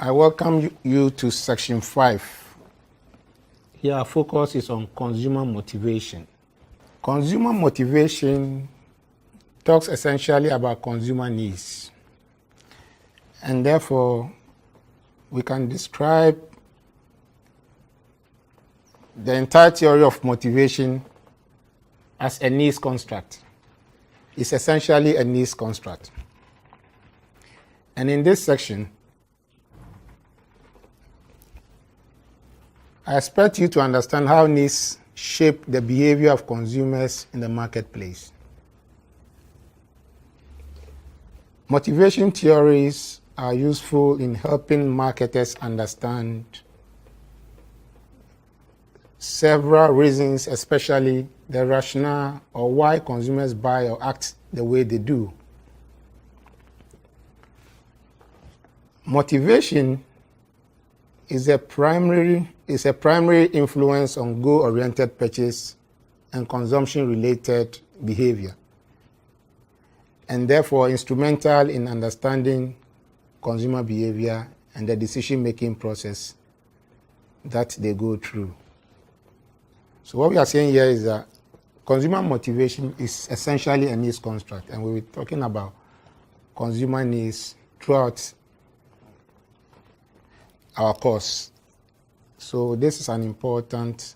I welcome you to section 5. Here our focus is on consumer motivation. Consumer motivation talks essentially about consumer needs, and therefore we can describe the entire theory of motivation as a needs construct. It's essentially a needs construct. And in this section, I expect you to understand how needs shape the behavior of consumers in the marketplace. Motivation theories are useful in helping marketers understand several reasons, especially the rationale or why consumers buy or act the way they do. Motivation is a primary influence on goal-oriented purchase and consumption-related behavior, and therefore instrumental in understanding consumer behavior and the decision-making process that they go through. So what we are saying here is that consumer motivation is essentially a needs construct, and we'll be talking about consumer needs throughout our course. So this is an important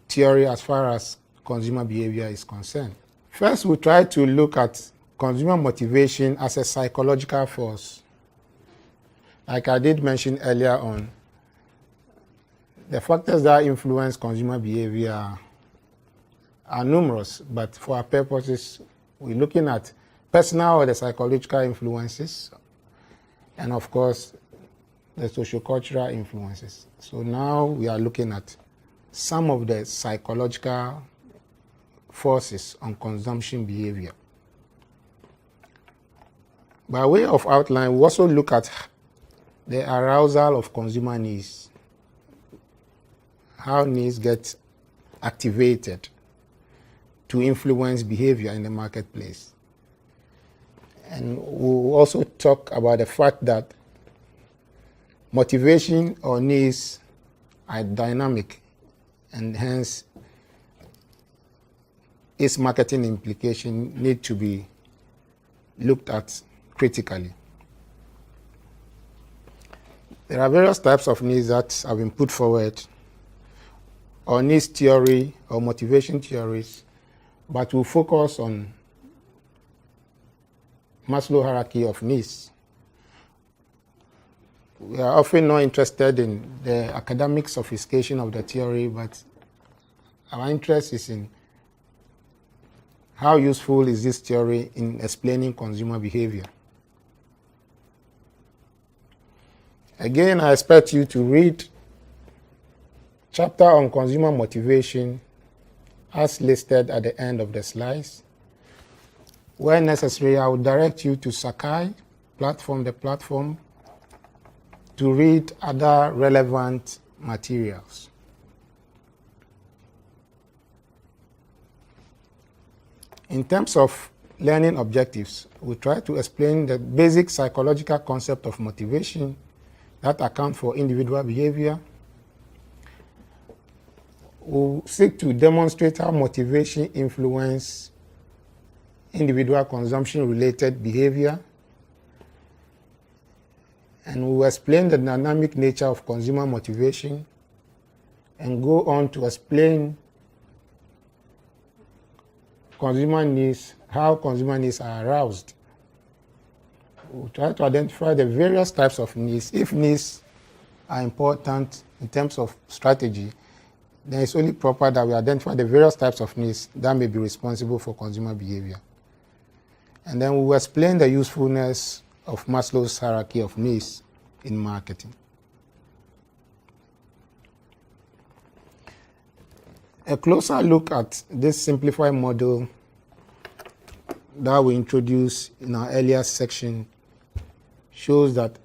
theory as far as consumer behavior is concerned. First, we'll try to look at consumer motivation as a psychological force. Like I did mention earlier on, the factors that influence consumer behavior are numerous, but for our purposes, we're looking at personal or the psychological influences, and of course, the sociocultural influences. So now we are looking at some of the psychological forces on consumption behavior. By way of outline, we also look at the arousal of consumer needs, how needs get activated to influence behavior in the marketplace. And we'll also talk about the fact that motivation or needs are dynamic, and hence its marketing implication need to be looked at critically. There are various types of needs that have been put forward, or needs theory or motivation theories, but we'll focus on Maslow's hierarchy of needs. We are often not interested in the academic sophistication of the theory, but our interest is in how useful is this theory in explaining consumer behavior. Again, I expect you to read chapter on consumer motivation as listed at the end of the slides. Where necessary, I will direct you to Sakai platform, to read other relevant materials. In terms of learning objectives, we try to explain the basic psychological concept of motivation that account for individual behavior. We'll seek to demonstrate how motivation influences individual consumption-related behavior, and we will explain the dynamic nature of consumer motivation and go on to explain consumer needs, how consumer needs are aroused. We'll try to identify the various types of needs. If needs are important in terms of strategy, then it's only proper that we identify the various types of needs that may be responsible for consumer behavior. And then we will explain the usefulness of Maslow's hierarchy of needs in marketing. A closer look at this simplified model that we introduced in our earlier section shows that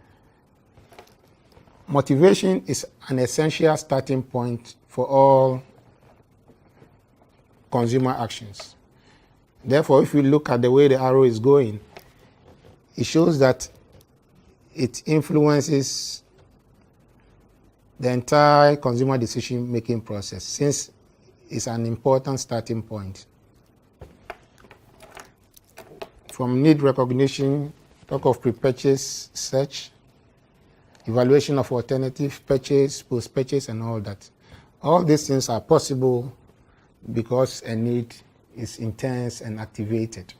motivation is an essential starting point for all consumer actions. Therefore, if we look at the way the arrow is going, it shows that it influences the entire consumer decision-making process, since it's an important starting point. From need recognition, talk of pre-purchase search, evaluation of alternative purchase, post-purchase, and all that. All these things are possible because a need is intense and activated.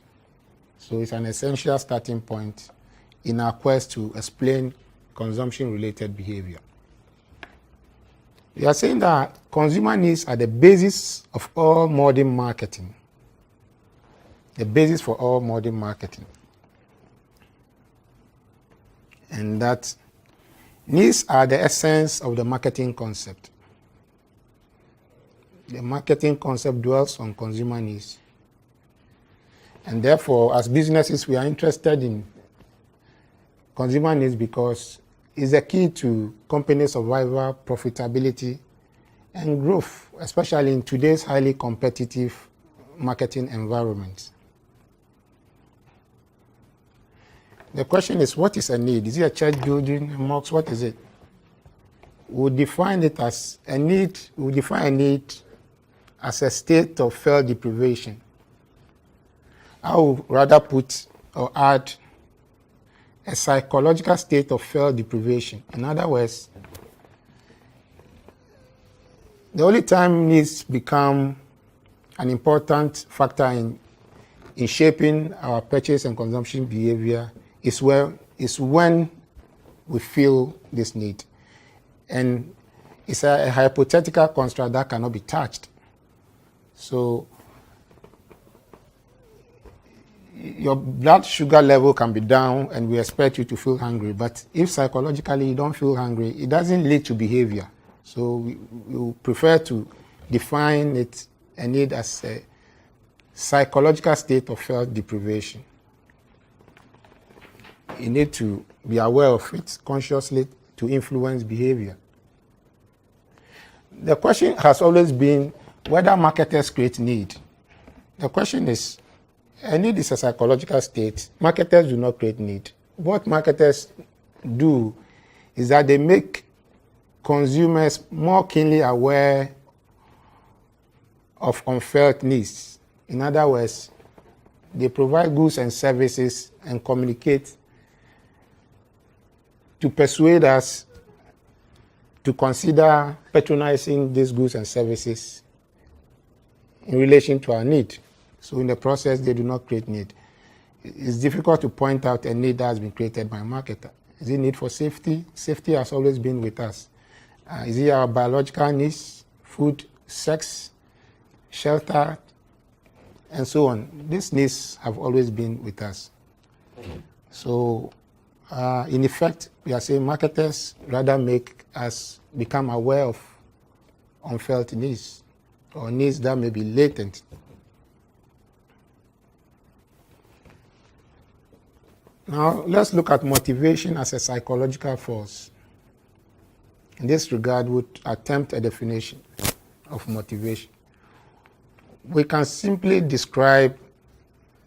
So it's an essential starting point in our quest to explain consumption-related behavior. We are saying that consumer needs are the basis of all modern marketing. The basis for all modern marketing. And that needs are the essence of the marketing concept. The marketing concept dwells on consumer needs. And therefore, as businesses, we are interested in consumer needs because it's a key to company survival, profitability, and growth, especially in today's highly competitive marketing environment. The question is, what is a need? Is it a church building, a mosque? What is it? We define it as a need. We define a need as a state of felt deprivation. I would rather put or add a psychological state of felt deprivation. In other words, the only time needs become an important factor in shaping our purchase and consumption behavior is when we feel this need. And it's a hypothetical construct that cannot be touched. So your blood sugar level can be down and we expect you to feel hungry. But if psychologically you don't feel hungry, it doesn't lead to behavior. So we prefer to define it a need as a psychological state of felt deprivation. You need to be aware of it consciously to influence behavior. The question has always been whether marketers create need. The question is, a need is a psychological state. Marketers do not create need. What marketers do is that they make consumers more keenly aware of unfelt needs. In other words, they provide goods and services and communicate to persuade us to consider patronizing these goods and services in relation to our need. So in the process, they do not create need. It's difficult to point out a need that has been created by a marketer. Is it need for safety? Safety has always been with us. Is it our biological needs, food, sex, shelter, and so on? These needs have always been with us. So in effect, we are saying marketers rather make us become aware of unfelt needs or needs that may be latent. Now, let's look at motivation as a psychological force. In this regard, we'll attempt a definition of motivation. We can simply describe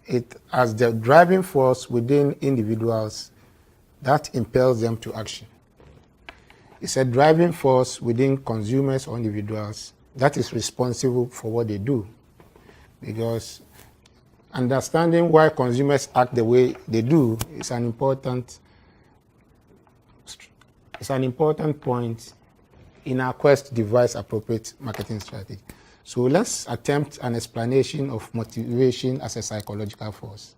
it as the driving force within individuals that impels them to action. It's a driving force within consumers or individuals that is responsible for what they do. Because understanding why consumers act the way they do is an important point in our quest to devise appropriate marketing strategy. So let's attempt an explanation of motivation as a psychological force.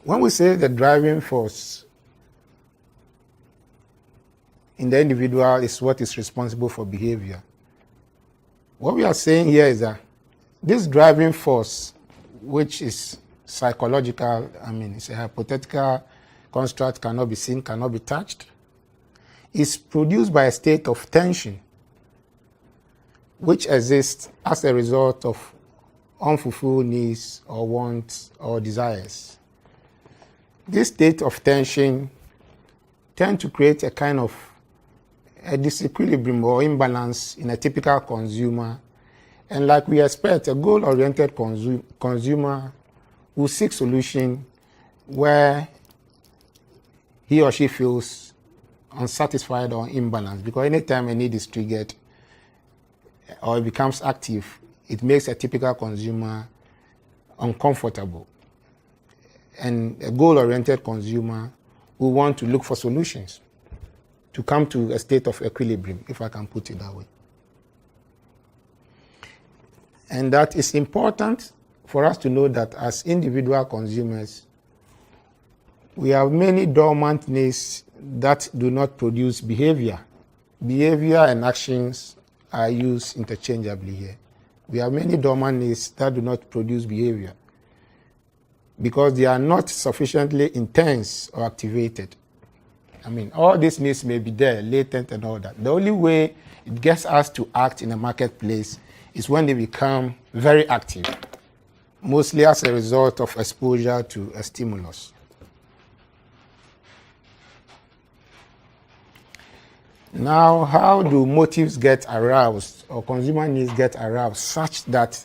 When we say the driving force in the individual is what is responsible for behavior, what we are saying here is that this driving force, which is psychological, it's a hypothetical construct, cannot be seen, cannot be touched, is produced by a state of tension which exists as a result of unfulfilled needs or wants or desires. This state of tension tends to create a kind of a disequilibrium or imbalance in a typical consumer. And like we expect, a goal-oriented consumer will seek solution where he or she feels unsatisfied or imbalanced, because anytime a need is triggered or it becomes active, it makes a typical consumer uncomfortable. And a goal-oriented consumer will want to look for solutions to come to a state of equilibrium, if I can put it that way. And that is important for us to know that as individual consumers, we have many dormant needs that do not produce behavior. Behavior and actions are used interchangeably here. We have many dormant needs that do not produce behavior because they are not sufficiently intense or activated. I mean, all these needs may be there, latent and all that. The only way it gets us to act in a marketplace is when they become very active, mostly as a result of exposure to a stimulus. Now, how do motives get aroused or consumer needs get aroused such that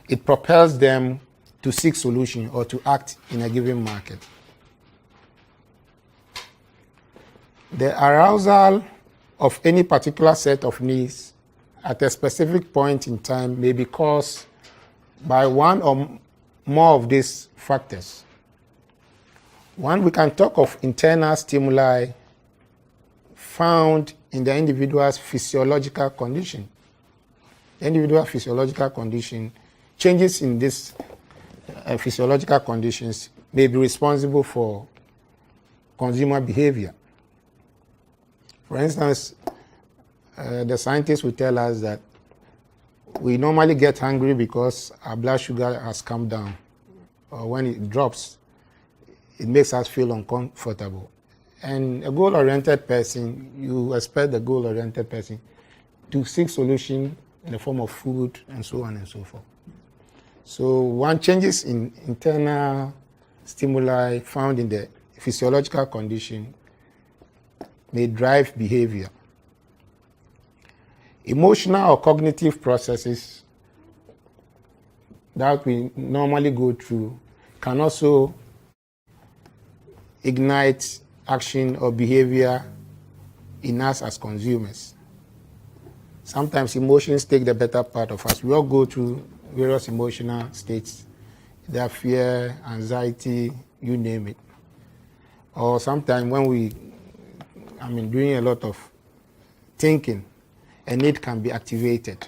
it propels them to seek solution or to act in a given market? The arousal of any particular set of needs at a specific point in time may be caused by one or more of these factors. One, we can talk of internal stimuli found in the individual's physiological condition. The individual physiological condition, changes in these physiological conditions may be responsible for consumer behavior. For instance, the scientists will tell us that we normally get hungry because our blood sugar has come down, or when it drops, it makes us feel uncomfortable. And a goal-oriented person, you expect the goal-oriented person to seek solution in the form of food and so on and so forth. So one changes in internal stimuli found in the physiological condition may drive behavior. Emotional or cognitive processes that we normally go through can also ignite action or behavior in us as consumers. Sometimes emotions take the better part of us. We all go through various emotional states, either fear, anxiety, you name it. Or sometimes when doing a lot of thinking, a need can be activated.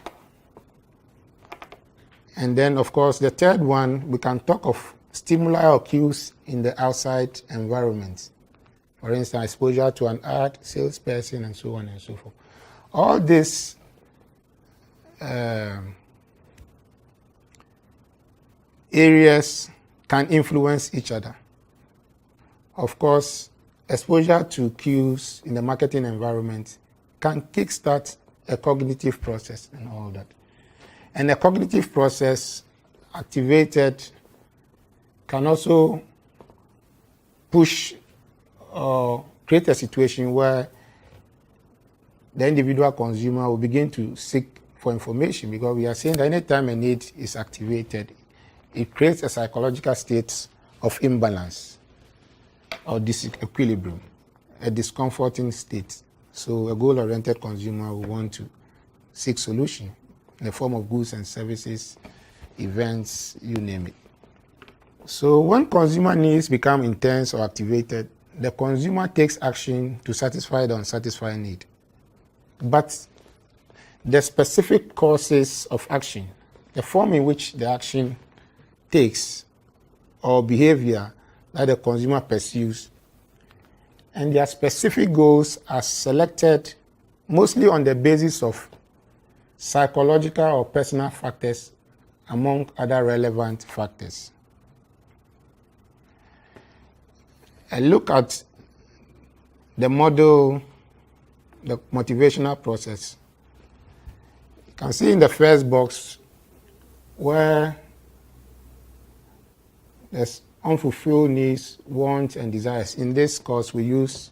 And then, of course, the third one, we can talk of stimuli or cues in the outside environment. For instance, exposure to an ad, salesperson, and so on and so forth. All these areas can influence each other. Of course, exposure to cues in the marketing environment can kickstart a cognitive process and all that. And a cognitive process activated can also push or create a situation where the individual consumer will begin to seek for information, because we are saying that anytime a need is activated, it creates a psychological state of imbalance or disequilibrium, a discomforting state. So a goal-oriented consumer will want to seek solution in the form of goods and services, events, you name it. So when consumer needs become intense or activated, the consumer takes action to satisfy the unsatisfied need. But the specific causes of action, the form in which the action takes or behavior that the consumer pursues, and their specific goals are selected mostly on the basis of psychological or personal factors among other relevant factors. A look at the model, the motivational process. You can see in the first box where there's unfulfilled needs, wants, and desires. In this course, we use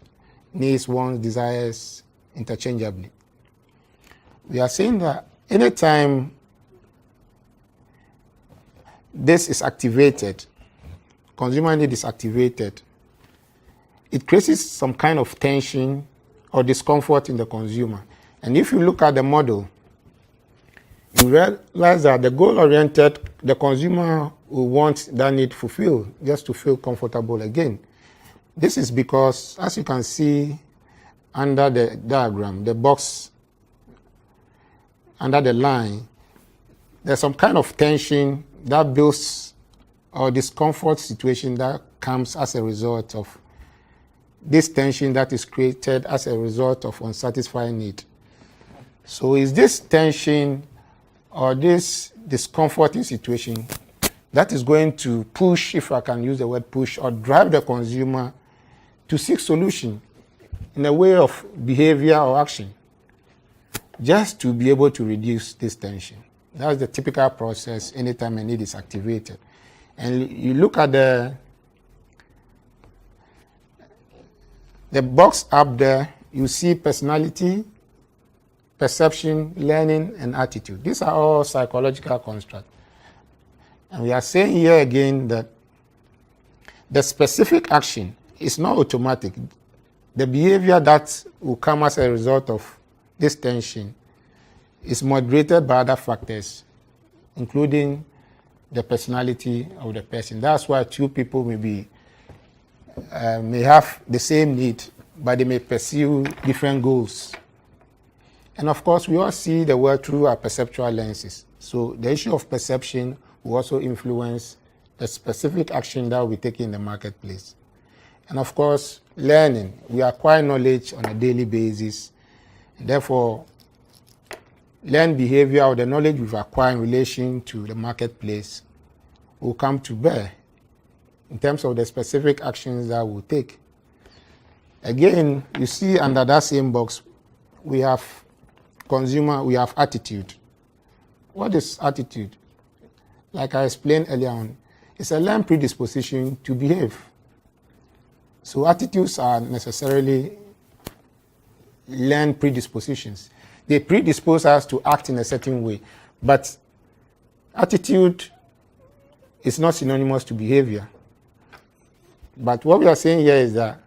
needs, wants, desires interchangeably. We are saying that anytime this is activated, consumer need is activated, it creates some kind of tension or discomfort in the consumer. And if you look at the model, you realize that the goal-oriented, the consumer will want that need fulfilled just to feel comfortable again. This is because, as you can see under the diagram, the box under the line, there's some kind of tension that builds or discomfort situation that comes as a result of this tension that is created as a result of unsatisfied need. So is this tension or this discomforting situation that is going to push, if I can use the word push, or drive the consumer to seek solution in a way of behavior or action, just to be able to reduce this tension. That's the typical process anytime a need is activated. And you look at the box up there, you see personality, perception, learning, and attitude. These are all psychological constructs. And we are saying here again that the specific action is not automatic. The behavior that will come as a result of this tension is moderated by other factors, including the personality of the person. That's why two people may have the same need, but they may pursue different goals. And of course, we all see the world through our perceptual lenses. So the issue of perception will also influence the specific action that we take in the marketplace. And of course, learning. We acquire knowledge on a daily basis. Therefore, learned behavior or the knowledge we've acquired in relation to the marketplace will come to bear in terms of the specific actions that we'll take. Again, you see under that same box, we have consumer, we have attitude. What is attitude? Like I explained earlier on, it's a learned predisposition to behave. So attitudes are necessarily learned predispositions. They predispose us to act in a certain way, but attitude is not synonymous to behavior. But what we are saying here is that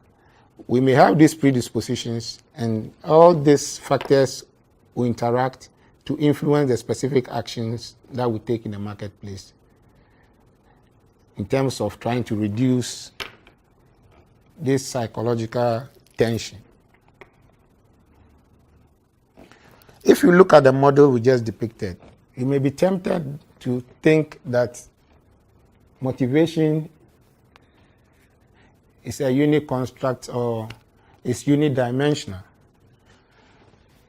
we may have these predispositions, and all these factors will interact to influence the specific actions that we take in the marketplace in terms of trying to reduce this psychological tension. If you look at the model we just depicted, you may be tempted to think that motivation is a unique construct or is unidimensional.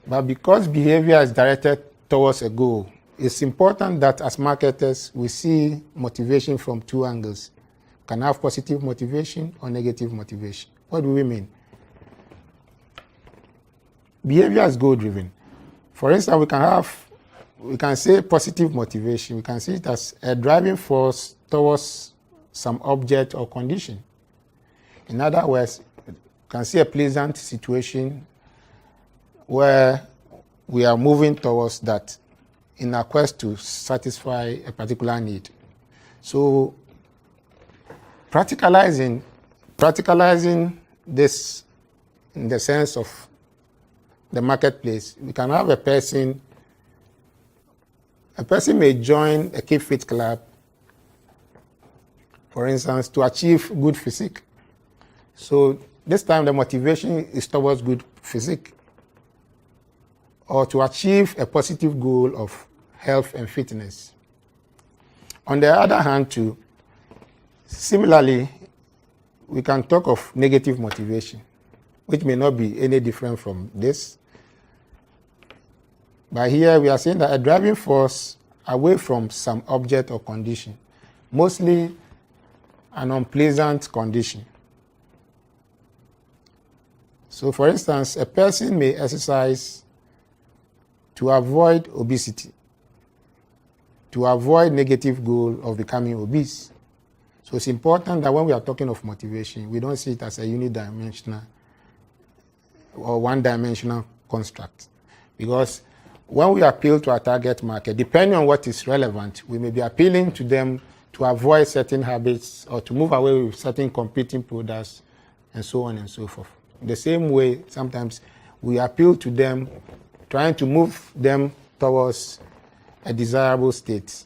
But because behavior is directed towards a goal, it's important that as marketers we see motivation from two angles. We can have positive motivation or negative motivation. What do we mean? Behavior is goal-driven. For instance, we can say positive motivation. We can see it as a driving force towards some object or condition. In other words, you can see a pleasant situation where we are moving towards that in our quest to satisfy a particular need. So practicalizing this in the sense of the marketplace, we can have a person may join a Keep Fit club, for instance, to achieve good physique. So this time the motivation is towards good physique, or to achieve a positive goal of health and fitness. On the other hand, too, similarly, we can talk of negative motivation, which may not be any different from this. But here we are saying that a driving force away from some object or condition, mostly an unpleasant condition. So for instance, a person may exercise to avoid obesity, to avoid negative goal of becoming obese. So it's important that when we are talking of motivation, we don't see it as a unidimensional or one-dimensional construct. Because when we appeal to our target market, depending on what is relevant, we may be appealing to them to avoid certain habits or to move away with certain competing products and so on and so forth. The same way, sometimes we appeal to them, trying to move them towards a desirable state.